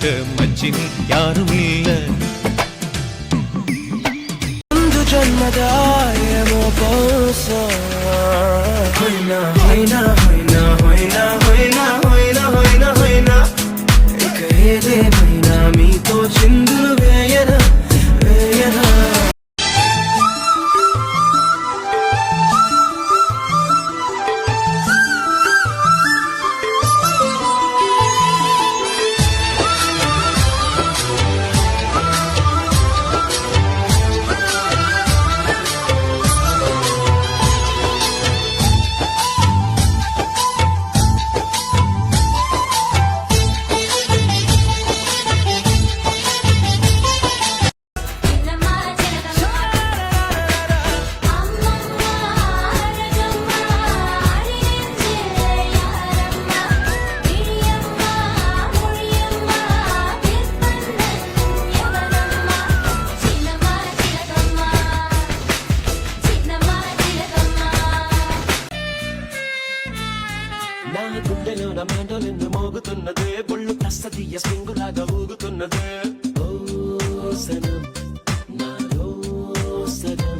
கொடுக்க மச்சினி யாரும் இல்ல ஜன்மதாயமோ போசோ ஹொய்னா ஹொய்னா ஹொய்னா ஹொய்னா హొய்నా హొய்నా హొய்నా హొய்నా ఇక ఏదేమైనా మీతో చిందులు వేయనా వేయనా గుండెలోన మెండోలిన్ను మోగుతున్నదే బొళ్ళు ప్రస్తీయ స్వింగులాగా ఊగుతున్నదే ఓ సనం నాలో సనం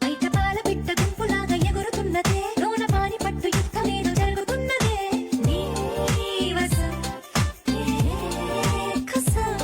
బయట పాల పిట్ట గుంపులాగా ఎగురుతున్నదే లోన పాని పట్టు యుద్ధమేదో జరుగుతున్నదే నీ వసం కసం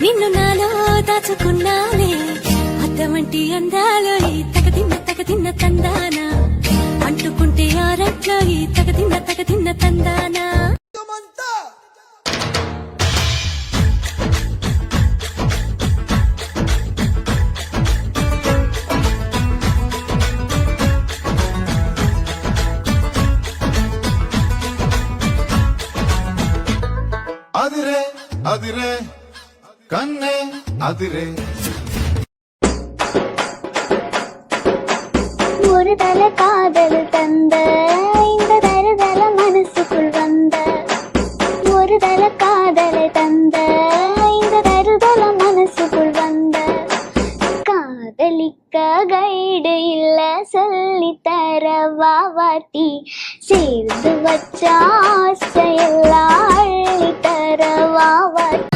నిన్ను నాలో దాచుకున్నానే అద్దమంటి అందాలో ఈ తగతిన్న తందానా అంటుకుంటే ఆరట్లో ఈ తగతిన్న తందానా அதிரே அதிரே கண்ணே அதிரே ஒரு தல காதல் தந்த இந்த தருதல மனசுக்குள் வந்த ஒரு தல காதலை தந்த இந்த தருதல மனசுக்குள் வந்த காதலிக்க கைடு இல்ல சொல்லி தர வாவாட்டி சேர்ந்து வச்ச ஆசையெல்லாம் அள்ளி தர வாவாட்டி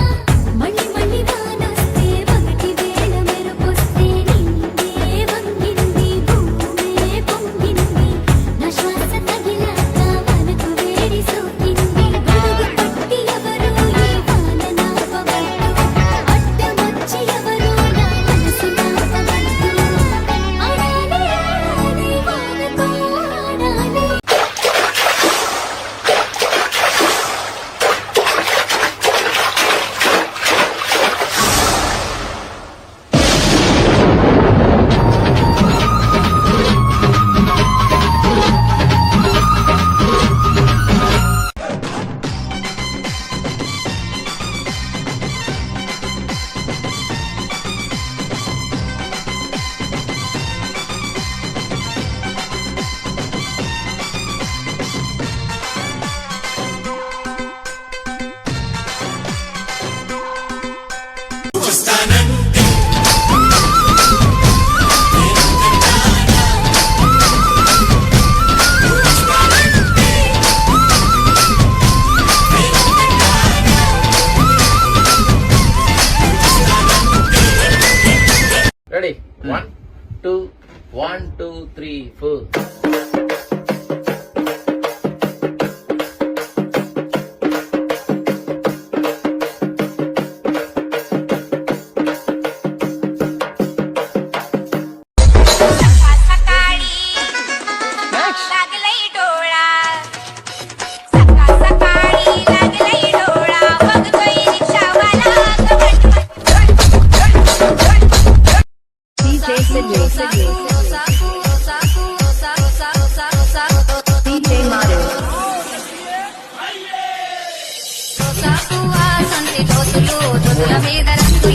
కులమేద రంగు